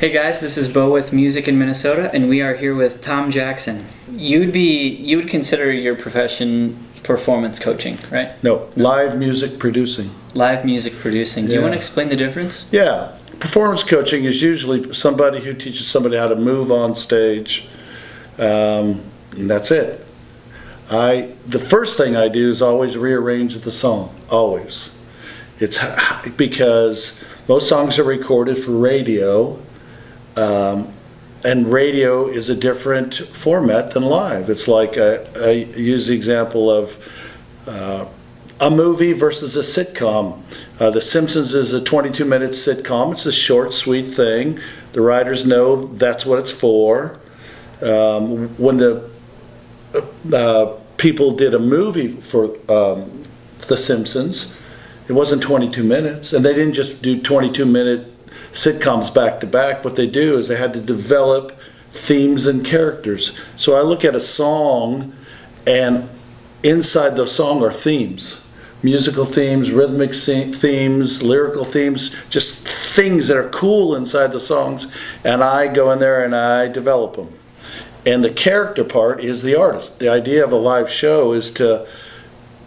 Hey guys, this is Bo with Music in Minnesota, and we are here with Tom Jackson. You would consider your profession performance coaching, right? No, live music producing. Live music producing. Do you Yeah. want to explain the difference? Yeah, performance coaching is usually somebody who teaches somebody how to move on stage. And that's it. The first thing I do is always rearrange the song, always. It's because most songs are recorded for radio, and radio is a different format than live. It's like I use the example of a movie versus a sitcom. The Simpsons is a 22-minute sitcom. It's a short, sweet thing. The writers know that's what it's for. When the people did a movie for The Simpsons, it wasn't 22 minutes, and they didn't just do 22-minute sitcoms back to back. What they do is they had to develop themes and characters. So I look at a song, and inside the song are themes. Musical themes, rhythmic themes, lyrical themes, just things that are cool inside the songs, and I go in there and I develop them. And the character part is the artist. The idea of a live show is to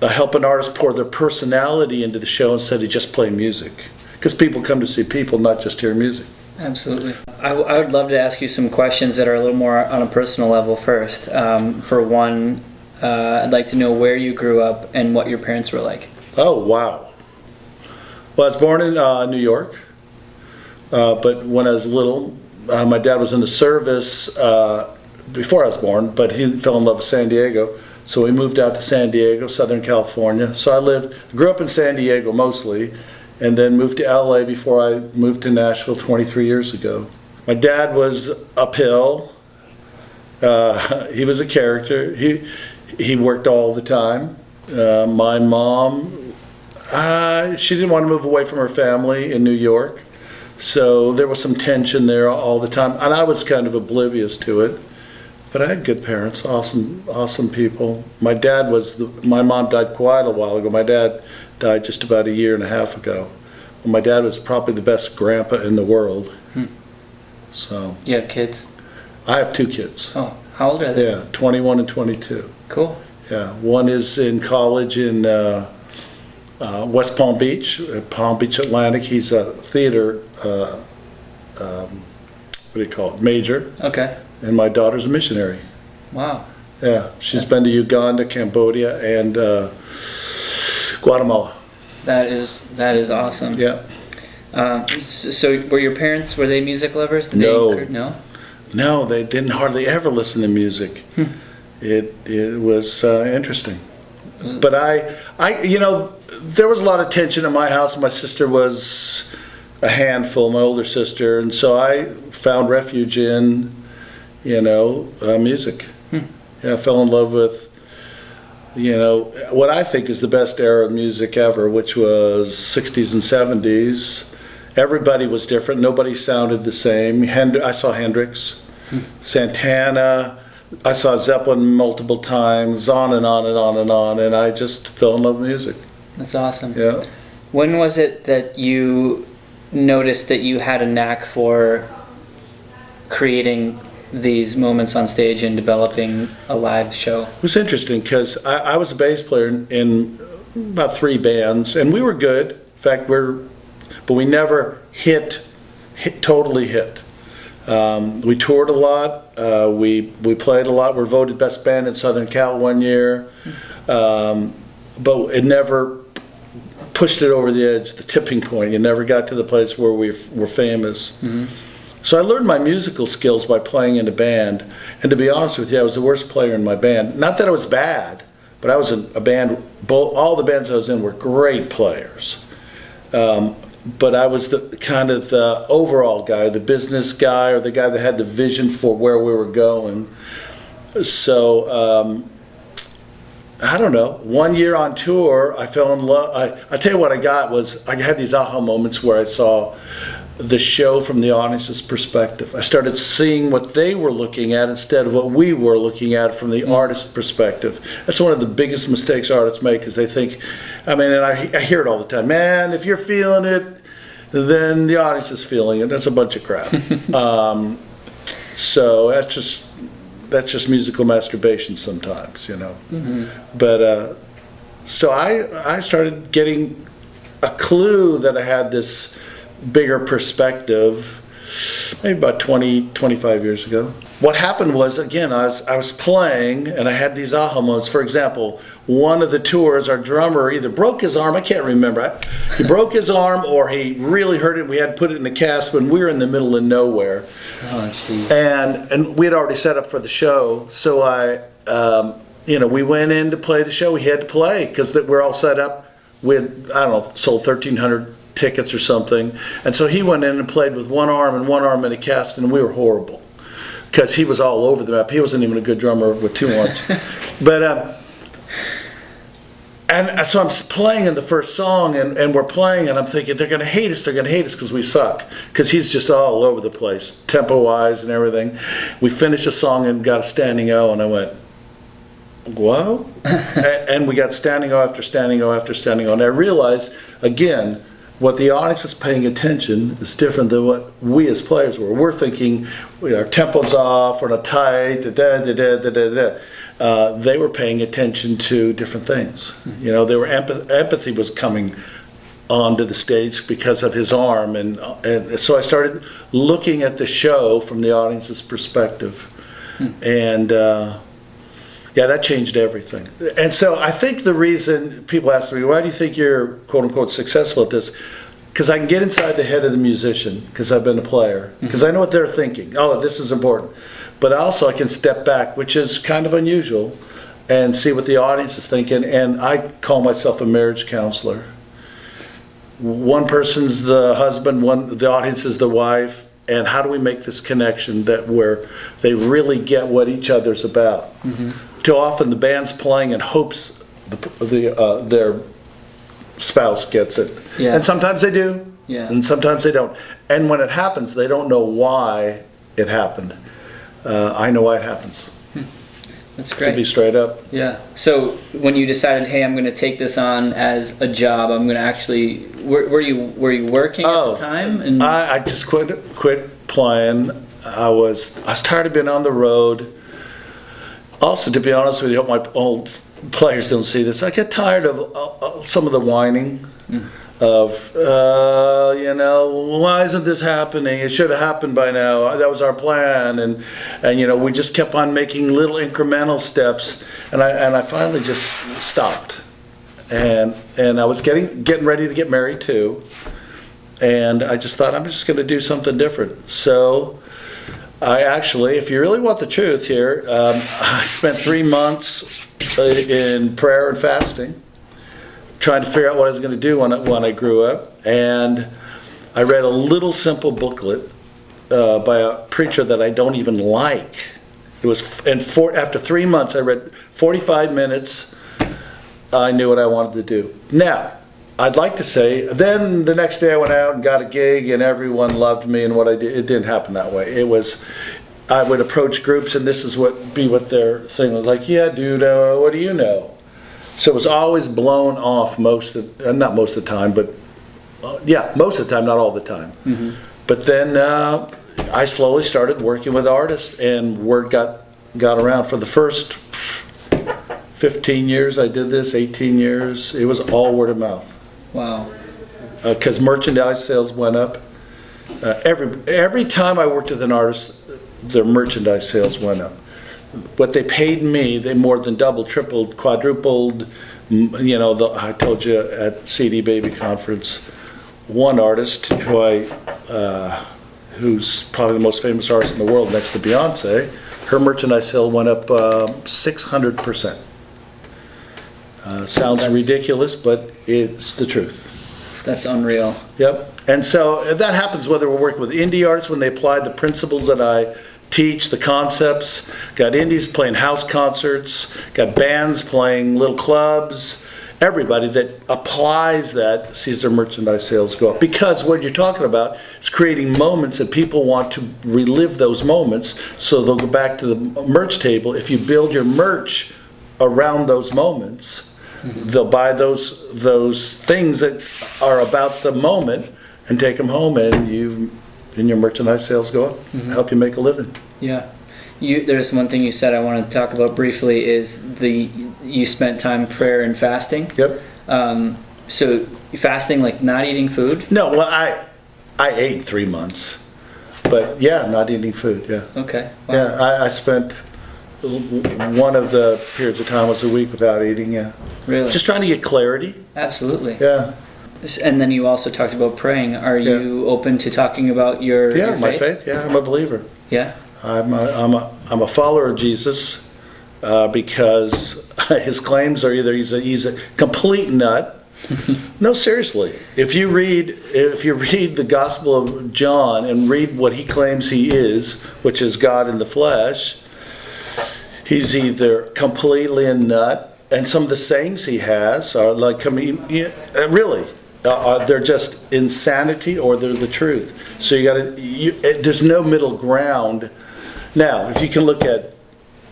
help an artist pour their personality into the show instead of just playing music. Because people come to see people, not just hear music. Absolutely. I would love to ask you some questions that are a little more on a personal level first. For one, I'd like to know where you grew up and what your parents were like. Oh, wow. Well, I was born in New York, but when I was little, my dad was in the service before I was born, but he fell in love with San Diego. So we moved out to San Diego, Southern California. So I grew up in San Diego mostly, and then moved to LA before I moved to Nashville 23 years ago. My dad was uphill. He was a character. He worked all the time. My mom, she didn't want to move away from her family in New York. So there was some tension there all the time, and I was kind of oblivious to it. But I had good parents, awesome people. My mom died quite a while ago. My dad died just about a year and a half ago. Well, my dad was probably the best grandpa in the world. So. You have kids? I have 2 kids. Oh, how old are they? Yeah, 21 and 22. Cool. Yeah, one is in college in West Palm Beach Atlantic. He's a theater, major. Okay. And my daughter's a missionary. Wow. Yeah, she's been to Uganda, Cambodia, and Guatemala. That is awesome. Yeah. So were your parents, were they music lovers? No. No, they didn't hardly ever listen to music. It was interesting. But there was a lot of tension in my house. My sister was a handful, my older sister, and so I found refuge in music. Yeah, I fell in love with, what I think is the best era of music ever, which was 60s and 70s. Everybody was different. Nobody sounded the same. I saw Hendrix, Santana. I saw Zeppelin multiple times, on and on and on and on, and I just fell in love with music. That's awesome. Yeah. When was it that you noticed that you had a knack for creating these moments on stage and developing a live show? It was interesting because I was a bass player in about 3 bands, and we were good. In fact, but we never totally hit. We toured a lot. We played a lot. We were voted best band in Southern Cal one year, but it never pushed it over the edge, the tipping point. It never got to the place where we were famous. Mm-hmm. So I learned my musical skills by playing in a band, and to be honest with you, I was the worst player in my band. Not that I was bad, but I was in a band. All the bands I was in were great players, but I was the overall guy, the business guy, or the guy that had the vision for where we were going. So I don't know. One year on tour, I fell in love. I tell you what I got was I had these aha moments where I saw the show from the audience's perspective. I started seeing what they were looking at instead of what we were looking at from the artist's perspective. That's one of the biggest mistakes artists make, is they think, and I hear it all the time, man, if you're feeling it, then the audience is feeling it. That's a bunch of crap. So that's just musical masturbation sometimes, you know. But so I started getting a clue that I had this bigger perspective maybe about 25 years ago. What happened was, again, I was playing and I had these aha moments. For example, one of the tours, our drummer either broke his arm, I can't remember. He broke his arm or he really hurt it. We had to put it in a cast when we were in the middle of nowhere. Oh, geez. And we had already set up for the show. So we went in to play the show. We had to play because we're all set up. We had, I don't know, sold 1,300 tickets or something. And so he went in and played with one arm in a cast, and we were horrible because he was all over the map. He wasn't even a good drummer with two arms. But and so I'm playing in the first song, and we're playing, and I'm thinking they're going to hate us because we suck, because he's just all over the place, tempo-wise and everything. We finished the song and got a standing O, and I went, whoa? And we got standing O after standing O after standing O, and I realized, again, what the audience was paying attention is different than what we as players were. We're thinking our tempo's off, we're not tight, they were paying attention to different things. You know, they were empathy was coming onto the stage because of his arm, and so I started looking at the show from the audience's perspective, and yeah, that changed everything. And so I think the reason people ask me, why do you think you're quote unquote successful at this? Because I can get inside the head of the musician, because I've been a player, because I know what they're thinking. Oh, this is important. But also I can step back, which is kind of unusual, and see what the audience is thinking. And I call myself a marriage counselor. One person's the husband, the audience is the wife. And how do we make this connection that where they really get what each other's about? Too often the band's playing in hopes their spouse gets it. Yeah. And sometimes they do, Yeah. and sometimes they don't. And when it happens, they don't know why it happened. I know why it happens. That's To be great. straight up. Yeah. So when you decided, hey, I'm going to take this on as a job, I'm going to actually, were you working at the time? And I just quit playing. I was tired of being on the road. Also, to be honest with you, I hope my old players don't see this. I get tired of some of the whining of, why isn't this happening? It should have happened by now. That was our plan, and we just kept on making little incremental steps, and I finally just stopped, and I was getting ready to get married too, and I just thought I'm just going to do something different. So I actually, if you really want the truth here, I spent 3 months in prayer and fasting, trying to figure out what I was going to do when I grew up. And I read a little simple booklet by a preacher that I don't even like. It was, after 3 months, I read 45 minutes. I knew what I wanted to do. Now, I'd like to say, then the next day I went out and got a gig and everyone loved me and what I did. It didn't happen that way. It was, I would approach groups and this is what their thing was like, yeah, dude, what do you know? So it was always blown off not most of the time, but most of the time, not all the time. But then I slowly started working with artists, and word got around. For the first 15 years I did this, 18 years, it was all word of mouth. wow. Because merchandise sales went up. Every time I worked with an artist, their merchandise sales went up. What they paid me, they more than doubled, tripled, quadrupled. I told you at CD Baby Conference, one artist who's probably the most famous artist in the world next to Beyonce, her merchandise sale went up 600%. Sounds ridiculous, but it's the truth. That's unreal. Yep. And so that happens whether we're working with indie artists when they apply the principles that I teach, the concepts. Got indies playing house concerts, got bands playing little clubs. Everybody that applies that sees their merchandise sales go up. Because what you're talking about is creating moments that people want to relive those moments, so they'll go back to the merch table. If you build your merch around those moments, they'll buy those things that are about the moment, and take them home, and your merchandise sales go up, help you make a living. Yeah. There's one thing you said I wanted to talk about briefly is you spent time prayer and fasting. Yep. So fasting, like not eating food? No, well, I ate 3 months, but yeah, not eating food. Yeah. Okay. Wow. Yeah, I spent one of the periods of time was a week without eating. Yeah. Really? Just trying to get clarity. Absolutely. Yeah. And then you also talked about praying. Are you open to talking about your faith? My faith. Yeah, I'm a believer. Yeah. I'm a follower of Jesus because his claims are either he's a complete nut. No, seriously. If you read the Gospel of John and read what he claims he is, which is God in the flesh, he's either completely a nut, and some of the sayings he has are like, really, they're just insanity or they're the truth. So there's no middle ground. Now, if you can look at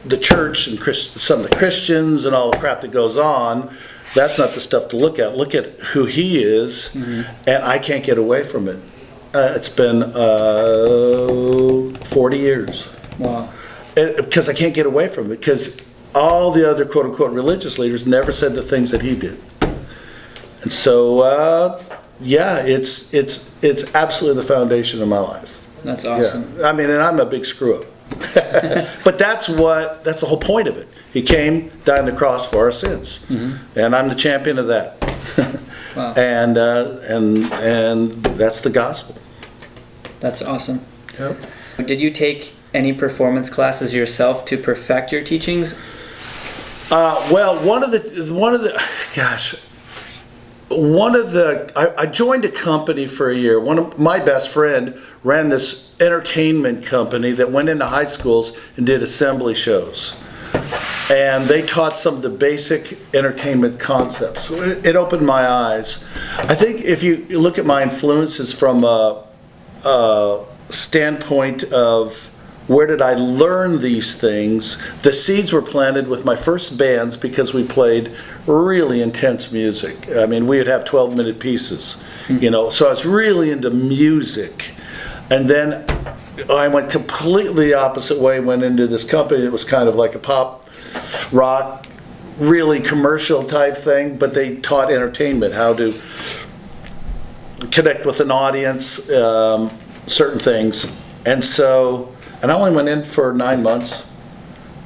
the church and some of the Christians and all the crap that goes on, that's not the stuff to look at. Look at who he is, and I can't get away from it. It's been 40 years. Wow. Because I can't get away from it, because all the other quote-unquote religious leaders never said the things that he did. And so, it's absolutely the foundation of my life. That's awesome. Yeah. I mean, and I'm a big screw-up. But that's the whole point of it. He came, died on the cross for our sins, and I'm the champion of that. Wow. And that's the gospel. That's awesome. Yep. Did you take any performance classes yourself to perfect your teachings? Well, I joined a company for a year. My best friend ran this entertainment company that went into high schools and did assembly shows. And they taught some of the basic entertainment concepts. It opened my eyes. I think if you look at my influences from a standpoint of where did I learn these things, the seeds were planted with my first bands because we played really intense music. I mean, we would have 12-minute pieces, so I was really into music. And then I went completely the opposite way, went into this company that was kind of like a pop rock, really commercial type thing, but they taught entertainment, how to connect with an audience, certain things. And I only went in for 9 months,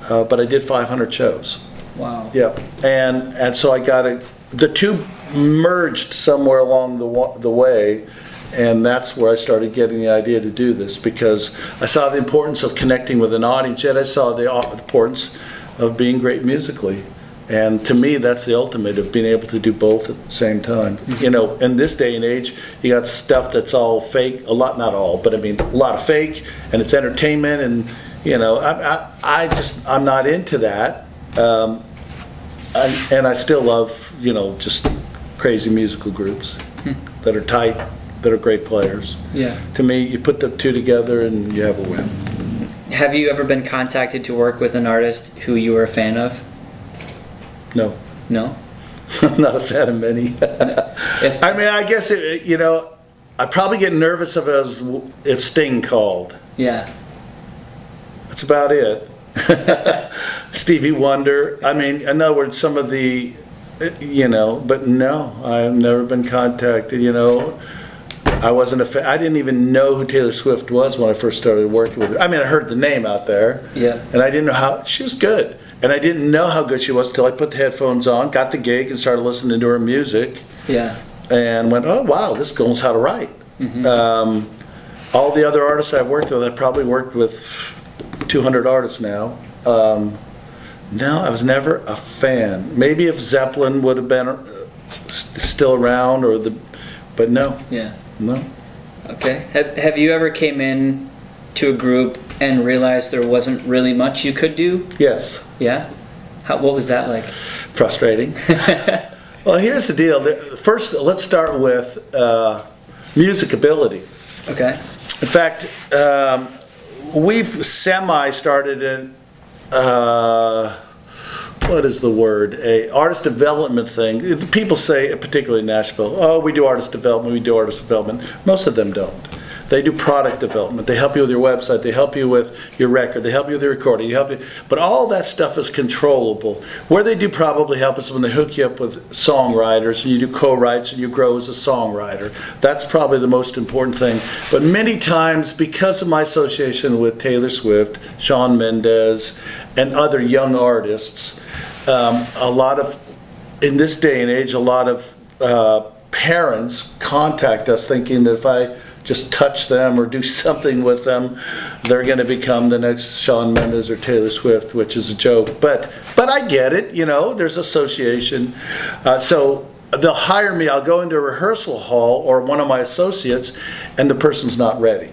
but I did 500 shows. Wow. Yeah, and so I got the two merged somewhere along the way, and that's where I started getting the idea to do this, because I saw the importance of connecting with an audience, yet I saw the importance of being great musically. And to me, that's the ultimate of being able to do both at the same time. In this day and age, you got stuff that's all fake, not all, but I mean, a lot of fake, and it's entertainment, and, I'm not into that. And I still love, just crazy musical groups that are tight, that are great players. Yeah. To me, you put the two together and you have a win. Have you ever been contacted to work with an artist who you were a fan of? No. No? I'm not a fan of many. I mean, I guess, I'd probably get nervous if Sting called. Yeah. That's about it. Stevie Wonder. I mean, in other words, some of the, but no, I've never been contacted, I wasn't a fan. I didn't even know who Taylor Swift was when I first started working with her. I mean, I heard the name out there. Yeah. And I didn't know how, she was good. And I didn't know how good she was until I put the headphones on, got the gig, and started listening to her music. Yeah. And went, oh, wow, this girl knows how to write. All the other artists I've worked with, I've probably worked with 200 artists now. No, I was never a fan. Maybe if Zeppelin would have been still around, but no. Yeah. No. Okay. Have you ever came in to a group and realized there wasn't really much you could do? Yes. Yeah? What was that like? Frustrating. Well, here's the deal. First, let's start with music ability. Okay. In fact, we've semi-started in what is the word, a artist development thing. People say, particularly in Nashville, oh, we do artist development, we do artist development. Most of them don't. They do product development. They help you with your website. They help you with your record. They help you with your recording. But all that stuff is controllable. Where they do probably help is when they hook you up with songwriters and you do co-writes and you grow as a songwriter. That's probably the most important thing. But many times, because of my association with Taylor Swift, Shawn Mendes, and other young artists, a lot of, in this day and age, a lot of parents contact us thinking that if I just touch them or do something with them, they're going to become the next Shawn Mendes or Taylor Swift, which is a joke. But I get it, there's association. So they'll hire me, I'll go into a rehearsal hall or one of my associates, and the person's not ready.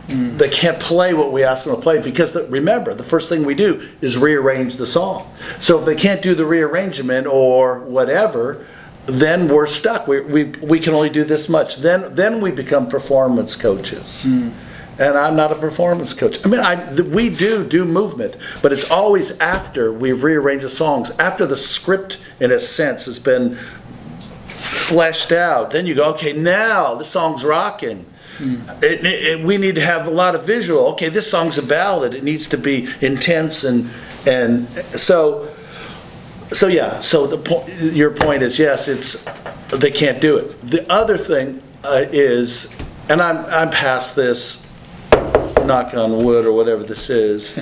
They can't play what we ask them to play because, remember, the first thing we do is rearrange the song. So if they can't do the rearrangement or whatever, then we're stuck. We can only do this much. Then we become performance coaches. And I'm not a performance coach. I mean, we do movement, but it's always after we've rearranged the songs, after the script, in a sense, has been fleshed out. Then you go, okay, now the song's rocking. We need to have a lot of visual. Okay, this song's a ballad. It needs to be intense, and so yeah. So your point is, yes, they can't do it. The other thing is, and I'm past this, knock on wood or whatever this is.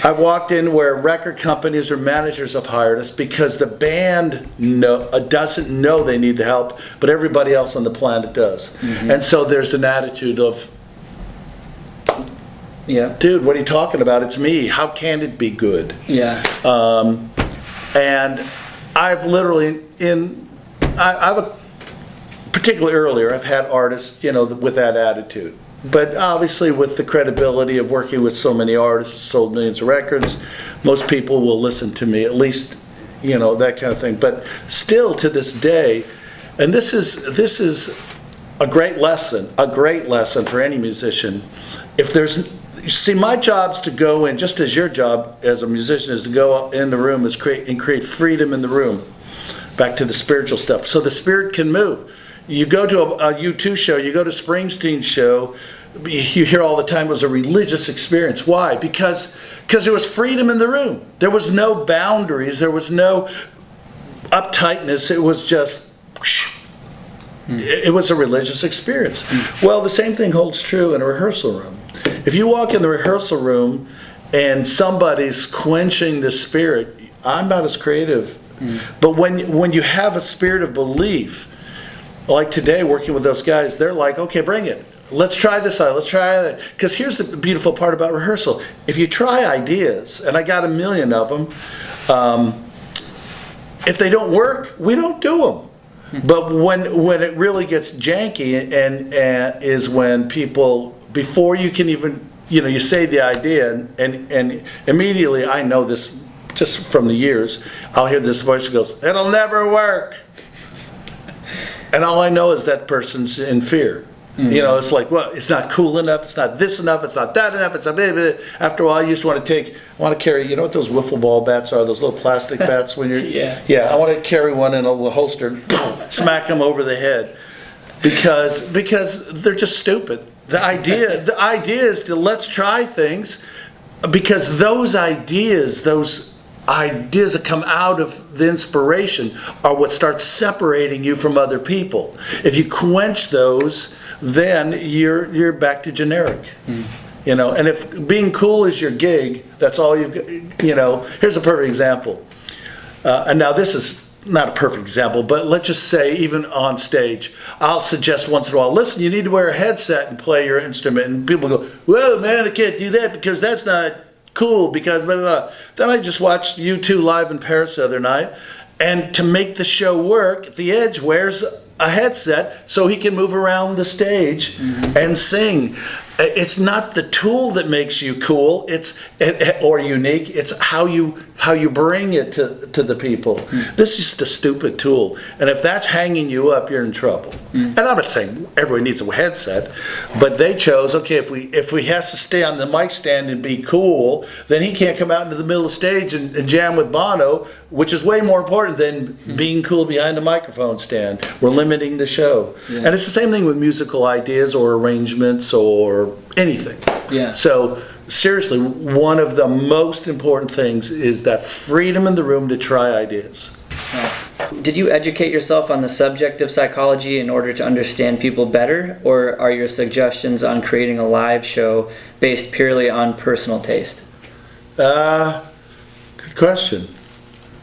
I've walked in where record companies or managers have hired us because the band doesn't know they need the help, but everybody else on the planet does. And so there's an attitude of, dude, what are you talking about? It's me. How can it be good? And I've literally, particularly earlier, I've had artists, with that attitude. But obviously with the credibility of working with so many artists, sold millions of records, most people will listen to me, at least, that kind of thing. But still to this day, and this is a great lesson for any musician. See, my job's to go in, just as your job as a musician is to go in the room and create freedom in the room. Back to the spiritual stuff. So the spirit can move. You go to a U2 show, you go to Springsteen's show, you hear all the time it was a religious experience. Why? Because there was freedom in the room. There was no boundaries. There was no uptightness. It was just, it was a religious experience. Well, the same thing holds true in a rehearsal room. If you walk in the rehearsal room and somebody's quenching the spirit, I'm not as creative. But when you have a spirit of belief, like today, working with those guys, they're like, okay, bring it. Let's try this out. Let's try that. Because here's the beautiful part about rehearsal. If you try ideas, and I got 1 million of them, if they don't work, we don't do them. But when it really gets janky, and is when people, before you can even, you say the idea, and immediately, I know this just from the years, I'll hear this voice that goes, it'll never work. And all I know is that person's in fear. It's like, well, it's not cool enough, it's not this enough, it's not that enough, it's not blah, blah. After a while, you just want to carry, you know what those wiffle ball bats are, those little plastic bats when you're, I want to carry one in a little holster, smack them over the head, because they're just stupid. The idea is to let's try things, because those ideas that come out of the inspiration are what starts separating you from other people. If you quench those, then you're back to generic. And if being cool is your gig, that's all you've got. Here's a perfect example. And now this is not a perfect example, but let's just say even on stage, I'll suggest once in a while, listen, you need to wear a headset and play your instrument. And people go, well, man, I can't do that because that's not cool, because blah, blah, blah. Then I just watched U2 live in Paris the other night, and to make the show work, The Edge wears a headset so he can move around the stage and sing. It's not the tool that makes you cool, or unique. It's how you bring it to the people. This is just a stupid tool, and if that's hanging you up, you're in trouble. And I'm not saying everyone needs a headset, but they chose, okay, if we has to stay on the mic stand and be cool, then he can't come out into the middle of the stage and jam with Bono, which is way more important than being cool behind a microphone stand. We're limiting the show. And it's the same thing with musical ideas or arrangements or anything. Yeah. So seriously, one of the most important things is that freedom in the room to try ideas. Did you educate yourself on the subject of psychology in order to understand people better, or are your suggestions on creating a live show based purely on personal taste? Good question.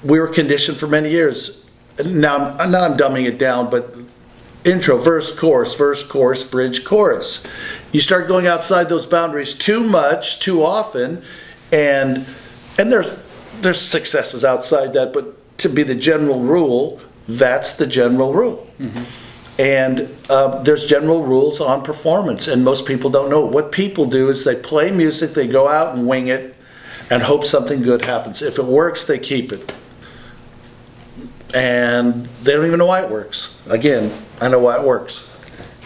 We were conditioned for many years. Now I'm dumbing it down, but intro, verse, chorus, bridge, chorus. You start going outside those boundaries too much, too often, and there's successes outside that, but to be the general rule, that's the general rule. And there's general rules on performance, and most people don't know. What people do is they play music, they go out and wing it, and hope something good happens. If it works, they keep it. And they don't even know why it works. Again, I know why it works.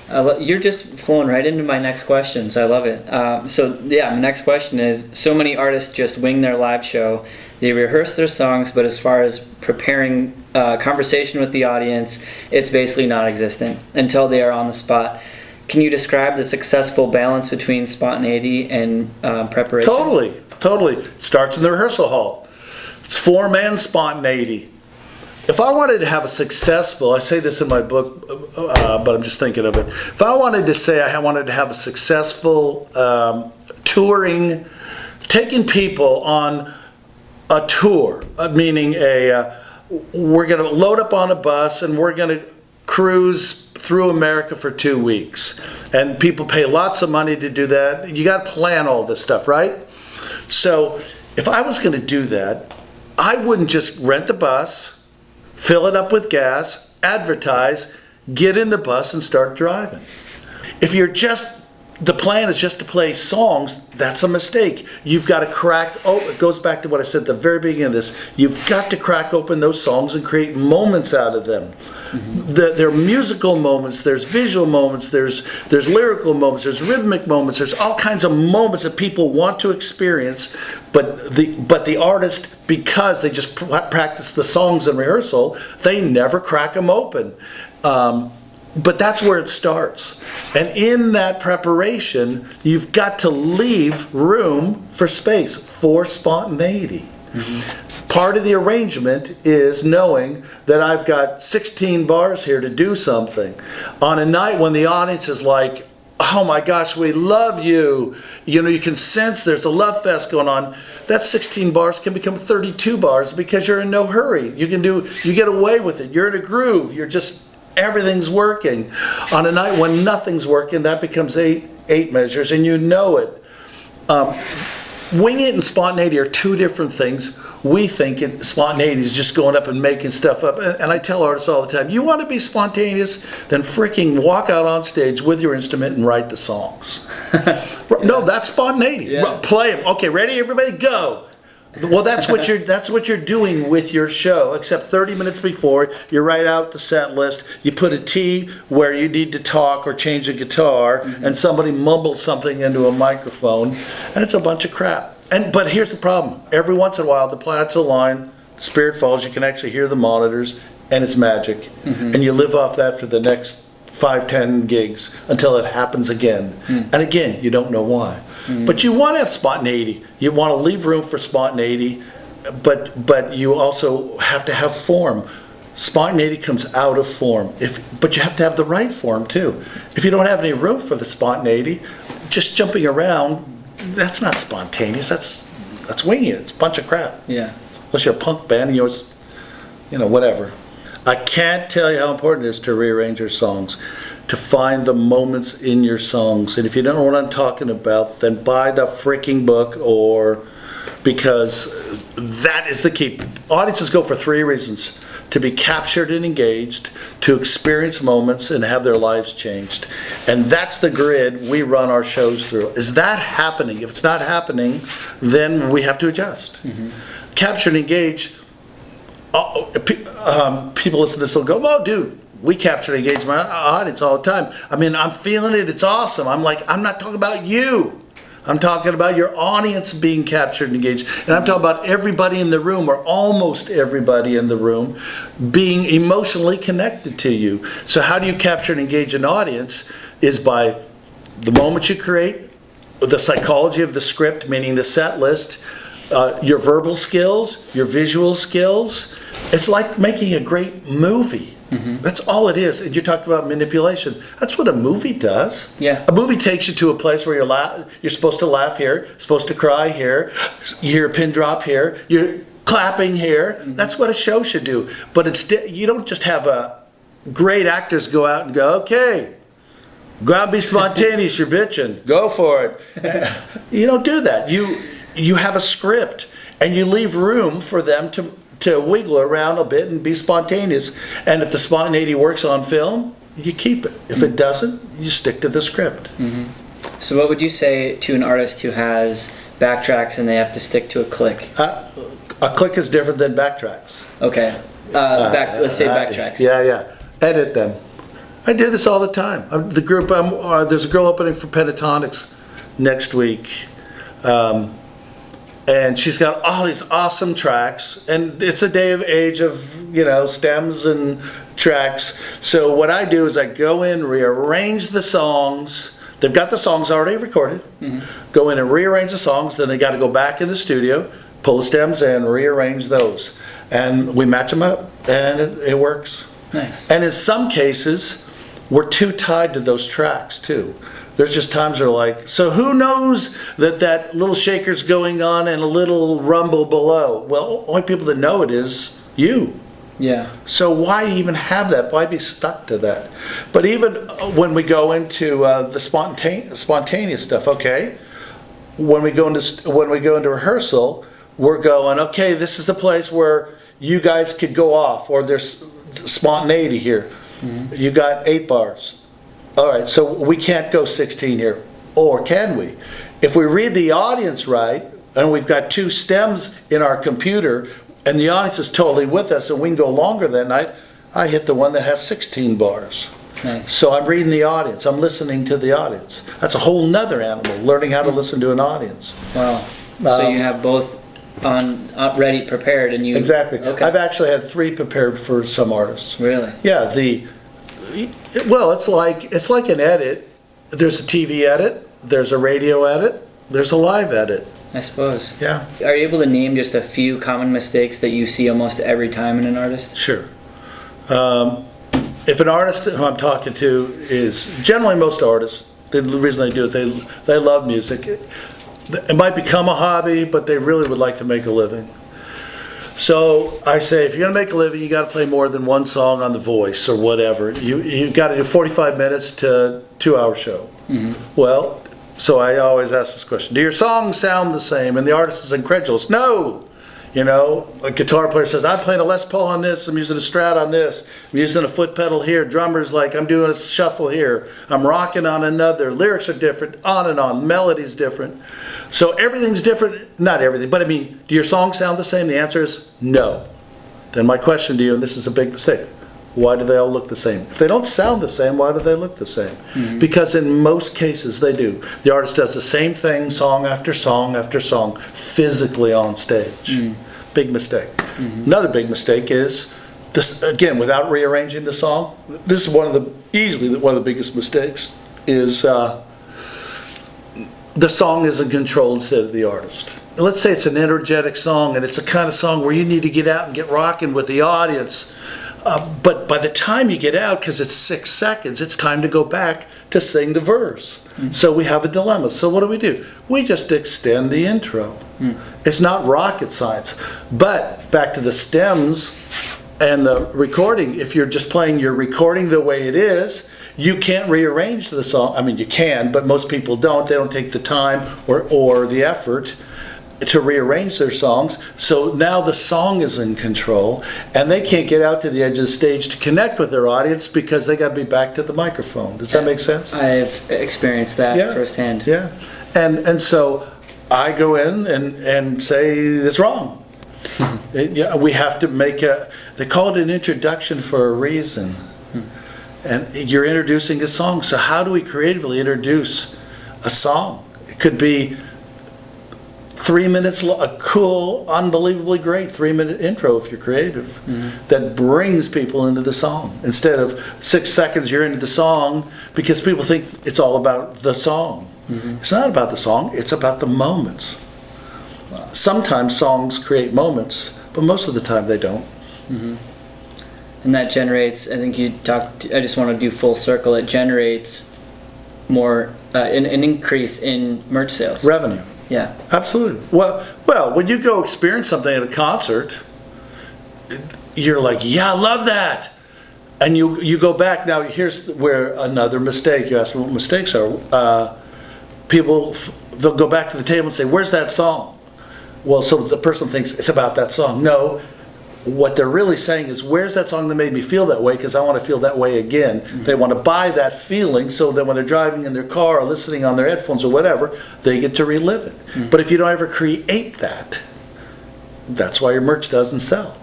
You're just flowing right into my next questions. I love it. My next question is, so many artists just wing their live show. They rehearse their songs, but as far as preparing conversation with the audience, it's basically non-existent until they are on the spot. Can you describe the successful balance between spontaneity and preparation? Totally. Starts in the rehearsal hall. It's form and spontaneity. If I wanted to have a successful, I say this in my book, but I'm just thinking of it. If I wanted to say I wanted to have a successful touring, taking people on a tour, meaning we're going to load up on a bus and we're going to cruise through America for 2 weeks. And people pay lots of money to do that. You got to plan all this stuff, right? So if I was going to do that, I wouldn't just rent the bus, fill it up with gas, advertise, get in the bus and start driving. If the plan is just to play songs, that's a mistake. You've got to it goes back to what I said at the very beginning of this. You've got to crack open those songs and create moments out of them. There are musical moments, there's visual moments, there's lyrical moments, there's rhythmic moments, there's all kinds of moments that people want to experience, but the artist, because they just practice the songs in rehearsal, they never crack them open. But that's where it starts. And in that preparation, you've got to leave room for space, for spontaneity. Part of the arrangement is knowing that I've got 16 bars here to do something. On a night when the audience is like, oh my gosh, we love you. You can sense there's a love fest going on. That 16 bars can become 32 bars because you're in no hurry. You get away with it. You're in a groove. Everything's working. On a night when nothing's working, that becomes eight measures, and you know it. Wing it and spontaneity are two different things. We think spontaneity is just going up and making stuff up. And I tell artists all the time, you want to be spontaneous? Then freaking walk out on stage with your instrument and write the songs. No, that's spontaneity. Yeah. Play them. Okay, ready? Everybody go. Well, that's what you're doing with your show, except 30 minutes before, you write out the set list, you put a T where you need to talk or change a guitar, and somebody mumbles something into a microphone, and it's a bunch of crap. But here's the problem. Every once in a while, the planets align, the spirit falls, you can actually hear the monitors, and it's magic. And you live off that for the next 5-10 gigs until it happens again. And again, you don't know why. But you want to have spontaneity. You want to leave room for spontaneity, but you also have to have form. Spontaneity comes out of form. But you have to have the right form too. If you don't have any room for the spontaneity, just jumping around, that's not spontaneous. That's winging it. It's a bunch of crap. Yeah. Unless you're a punk band, whatever. I can't tell you how important it is to rearrange your songs, to find the moments in your songs. And if you don't know what I'm talking about, then buy the freaking book, because that is the key. Audiences go for 3 reasons: to be captured and engaged, to experience moments and have their lives changed. And that's the grid we run our shows through. Is that happening? If it's not happening, then we have to adjust. Capture and engage, people listen to this will go, oh dude, we capture and engage my audience all the time. I mean, I'm feeling it, it's awesome. I'm like, I'm not talking about you. I'm talking about your audience being captured and engaged. And I'm talking about everybody in the room, or almost everybody in the room, being emotionally connected to you. So how do you capture and engage an audience? Is by the moment you create, the psychology of the script, meaning the set list, your verbal skills, your visual skills. It's like making a great movie. That's all it is. And you talked about manipulation. That's what a movie does. Yeah. A movie takes you to a place where you're supposed to laugh here, supposed to cry here, you hear a pin drop here, you're clapping here. That's what a show should do. But instead, you don't just have great actors go out and go, okay, go out and be spontaneous, you're bitching, go for it. You don't do that. You have a script, and you leave room for them to wiggle around a bit and be spontaneous. And if the spontaneity works on film, you keep it. If it doesn't, you stick to the script. So what would you say to an artist who has backtracks and they have to stick to a click? A click is different than backtracks. Okay. Let's say backtracks. Yeah. Edit them. I do this all the time. The group, there's a girl opening for Pentatonics next week. And she's got all these awesome tracks, and it's a day of age of, stems and tracks. So what I do is I go in, rearrange the songs. They've got the songs already recorded. Go in and rearrange the songs, then they got to go back in the studio, pull the stems and rearrange those. And we match them up, and it works. Nice. And in some cases, we're too tied to those tracks too. There's just times where like, so who knows that little shaker's going on and a little rumble below? Well, only people that know it is you. Yeah. So why even have that? Why be stuck to that? But even when we go into the spontaneous stuff, okay, when we go into rehearsal, we're going, okay, this is the place where you guys could go off, or there's spontaneity here. You got 8 bars. All right, so we can't go 16 here, or can we? If we read the audience right, and we've got 2 stems in our computer, and the audience is totally with us, and we can go longer that night, I hit the one that has 16 bars. Nice. So I'm reading the audience, I'm listening to the audience. That's a whole nother animal, learning how to listen to an audience. Wow. So you have both ready, prepared, and you... Exactly. Okay. I've actually had 3 prepared for some artists. Really? Yeah, well, it's like an edit. There's a TV edit, there's a radio edit, there's a live edit. I suppose. Yeah. Are you able to name just a few common mistakes that you see almost every time in an artist? Sure. If an artist who I'm talking to is, generally most artists, the reason they do it, they love music. It might become a hobby, but they really would like to make a living. So I say, if you're going to make a living, you got to play more than one song on The Voice or whatever. You got to do 45 minutes to 2-hour show. Well, so I always ask this question: do your songs sound the same? And the artist is incredulous. No. A guitar player says, I'm playing a Les Paul on this, I'm using a Strat on this, I'm using a foot pedal here, drummer's like, I'm doing a shuffle here, I'm rocking on another, lyrics are different, on, melody's different. So everything's different, not everything, but I mean, do your songs sound the same? The answer is no. Then my question to you, and this is a big mistake, why do they all look the same? If they don't sound the same, why do they look the same? Because in most cases they do. The artist does the same thing song after song after song, physically on stage. Big mistake. Another big mistake is, this again, without rearranging the song, this is easily one of the biggest mistakes, is the song isn't controlled instead of the artist. Let's say it's an energetic song, and it's a kind of song where you need to get out and get rocking with the audience. But by the time you get out, because it's 6 seconds, it's time to go back to sing the verse. So we have a dilemma. So what do? We just extend the intro. It's not rocket science. But back to the stems and the recording, if you're just playing your recording the way it is, you can't rearrange the song. I mean, you can, but most people don't. They don't take the time or the effort. to rearrange their songs. So now the song is in control, and they can't get out to the edge of the stage to connect with their audience because they got to be back to the microphone. Does that make sense? I've experienced that firsthand. Yeah. And so I go in and say it's wrong. We have to make they call it an introduction for a reason. And you're introducing a song. So how do we creatively introduce a song? It could be 3 minutes, a cool, unbelievably great 3-minute intro if you're creative, that brings people into the song. Instead of 6 seconds you're into the song, because people think it's all about the song. It's not about the song, it's about the moments. Sometimes songs create moments, but most of the time they don't. And that generates, I think you talked, I just want to do full circle, it generates more, an increase in merch sales. Revenue. Yeah. Absolutely. Well, when you go experience something at a concert, you're like, yeah, I love that. And you go back. Now, here's where another mistake. You asked me what mistakes are. People, they'll go back to the table and say, where's that song? Well, so the person thinks it's about that song. No. What they're really saying is, where's that song that made me feel that way, because I want to feel that way again. They want to buy that feeling so that when they're driving in their car or listening on their headphones or whatever, they get to relive it. But if you don't ever create that, that's why your merch doesn't sell.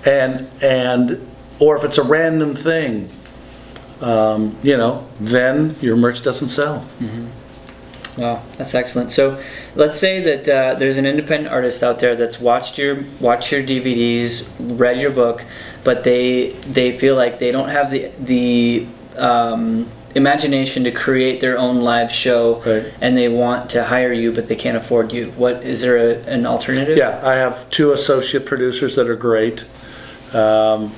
Or if it's a random thing, then your merch doesn't sell. Wow, that's excellent. So let's say that there's an independent artist out there that's watched your DVDs, read your book, but they feel like they don't have the imagination to create their own live show, right, and they want to hire you, but they can't afford you. What is there an alternative? Yeah, I have 2 associate producers that are great, and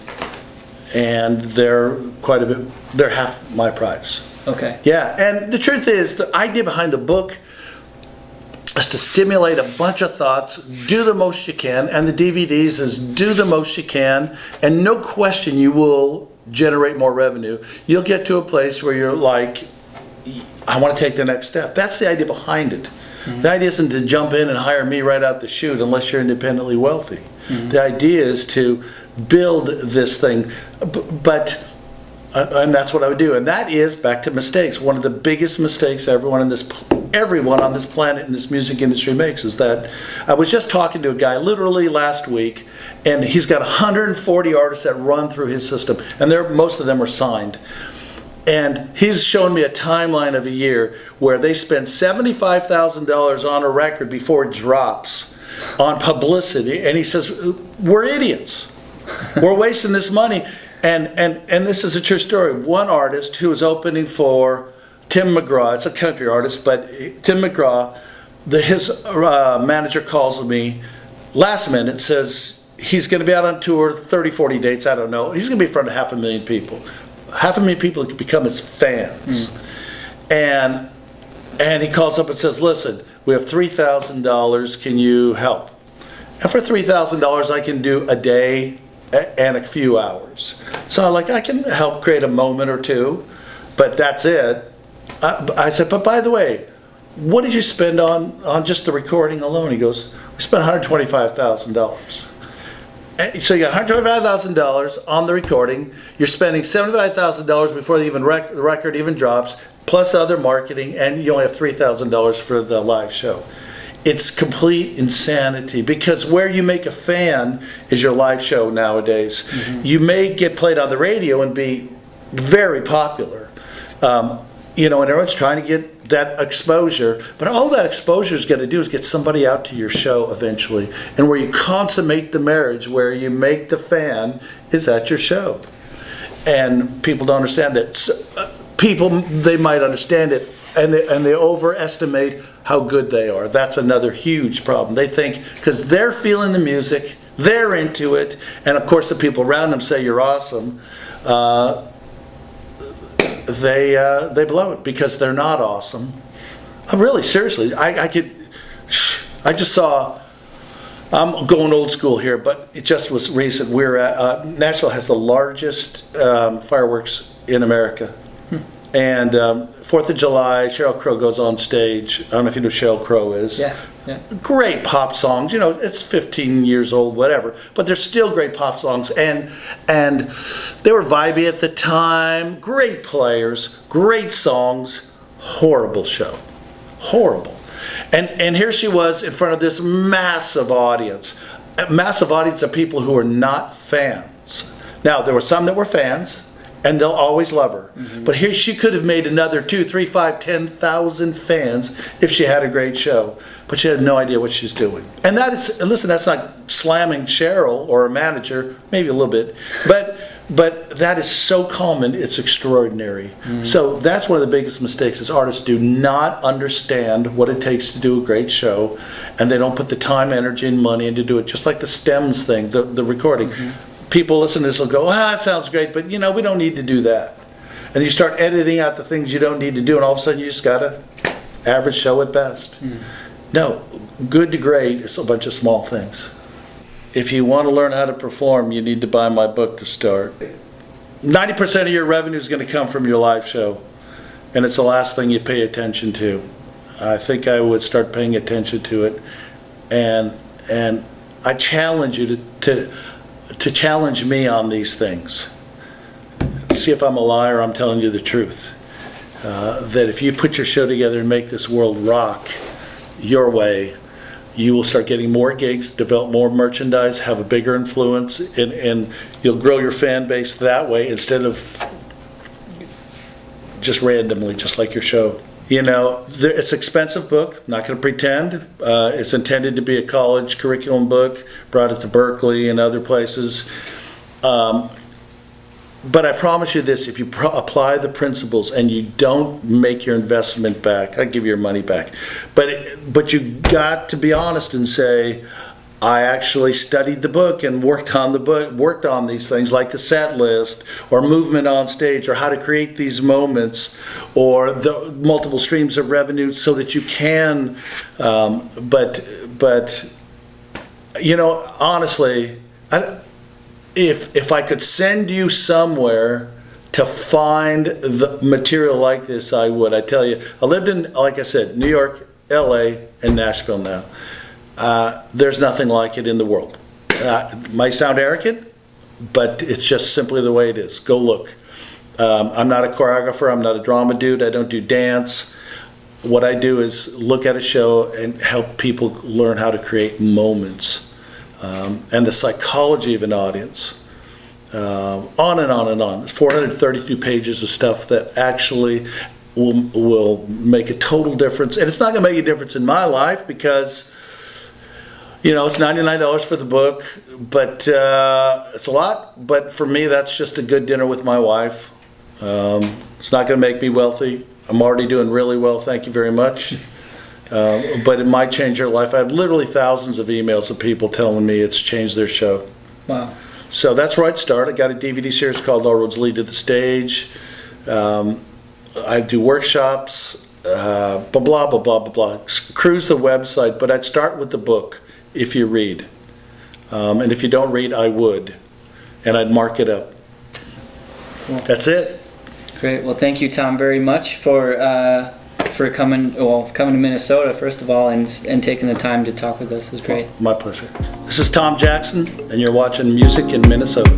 they're quite a bit. They're half my price. Okay. Yeah, and the truth is, the idea behind the book is to stimulate a bunch of thoughts, do the most you can, and the DVDs is do the most you can, and no question you will generate more revenue. You'll get to a place where you're like, I want to take the next step. That's the idea behind it. The idea isn't to jump in and hire me right out the chute unless you're independently wealthy. The idea is to build this thing, and that's what I would do. And that is, back to mistakes, one of the biggest mistakes everyone on this planet in this music industry makes is that I was just talking to a guy literally last week, and he's got 140 artists that run through his system, and most of them are signed. And he's shown me a timeline of a year where they spend $75,000 on a record before it drops on publicity, and he says, we're idiots. We're wasting this money. And this is a true story. One artist who was opening for Tim McGraw, it's a country artist, but Tim McGraw, his manager calls me last minute, says he's going to be out on tour, 30, 40 dates, I don't know. He's going to be in front of 500,000 people. 500,000 people could become his fans. And he calls up and says, listen, we have $3,000, can you help? And for $3,000 I can do a day and a few hours. So I can help create a moment or two, but that's it. I said, but by the way, what did you spend on just the recording alone? He goes, we spent $125,000. So you got $125,000 on the recording. You're spending $75,000 before the record even drops, plus other marketing, and you only have $3,000 for the live show. It's complete insanity, because where you make a fan is your live show nowadays. You may get played on the radio and be very popular, and everyone's trying to get that exposure, but all that exposure is going to do is get somebody out to your show eventually. And where you consummate the marriage, where you make the fan, is at your show. And people don't understand that. They might understand it, and they overestimate how good they are. That's another huge problem. They think because they're feeling the music, they're into it, and of course the people around them say you're awesome, they blow it because they're not awesome. Really, seriously, I just saw, I'm going old school here, but it just was recent. We're at, Nashville has the largest fireworks in America. And 4th of July, Sheryl Crow goes on stage. I don't know if you know who Sheryl Crow is. Yeah, yeah. Great pop songs. You know, it's 15 years old, whatever. But they're still great pop songs. And they were vibey at the time. Great players, great songs. Horrible show. Horrible. And here she was in front of this massive audience. A massive audience of people who are not fans. Now, there were some that were fans, and they'll always love her. Mm-hmm. But here she could have made another 2, 3, 5, 10,000 fans if she had a great show. But she had no idea what she's doing. And that is, listen, that's not slamming Cheryl or a manager, maybe a little bit. But that is so common, it's extraordinary. Mm-hmm. So that's one of the biggest mistakes is artists do not understand what it takes to do a great show, and they don't put the time, energy, and money into do it. Just like the stems thing, the recording. Mm-hmm. People listen to this will go, it sounds great, but we don't need to do that. And you start editing out the things you don't need to do, and all of a sudden you just got a average show at best. Mm-hmm. No, good to great is a bunch of small things. If you want to learn how to perform, you need to buy my book to start. 90% of your revenue is going to come from your live show, and it's the last thing you pay attention to. I think I would start paying attention to it, and I challenge you to challenge me on these things. See if I'm a liar, I'm telling you the truth. That if you put your show together and make this world rock your way, you will start getting more gigs, develop more merchandise, have a bigger influence, and you'll grow your fan base that way instead of just randomly, just like your show. It's an expensive book, not going to pretend. It's intended to be a college curriculum book, brought it to Berkeley and other places. But I promise you this, if you apply the principles and you don't make your investment back, I give you your money back. But you got to be honest and say, I actually studied the book and worked on these things like the set list or movement on stage or how to create these moments or the multiple streams of revenue so that you can, honestly, if I could send you somewhere to find the material like this, I would. I tell you, I lived in, like I said, New York, LA, and Nashville now. There's nothing like it in the world. Might sound arrogant, but it's just simply the way it is. Go look. I'm not a choreographer. I'm not a drama dude. I don't do dance. What I do is look at a show and help people learn how to create moments. And the psychology of an audience, on and on and on. There's 432 pages of stuff that actually will make a total difference. And it's not going to make a difference in my life because, it's $99 for the book, but it's a lot. But for me, that's just a good dinner with my wife. It's not going to make me wealthy. I'm already doing really well, thank you very much. But it might change their life. I have literally thousands of emails of people telling me it's changed their show. Wow. So that's where I'd start. I got a DVD series called All Roads Lead to the Stage. I do workshops, blah, blah, blah, blah, blah. Cruise the website, but I'd start with the book if you read. And if you don't read, I would. And I'd mark it up. Cool. That's it. Great. Well, thank you, Tom, very much for coming to Minnesota, first of all, and taking the time to talk with us. It was great. My pleasure. This is Tom Jackson, and you're watching Music in Minnesota.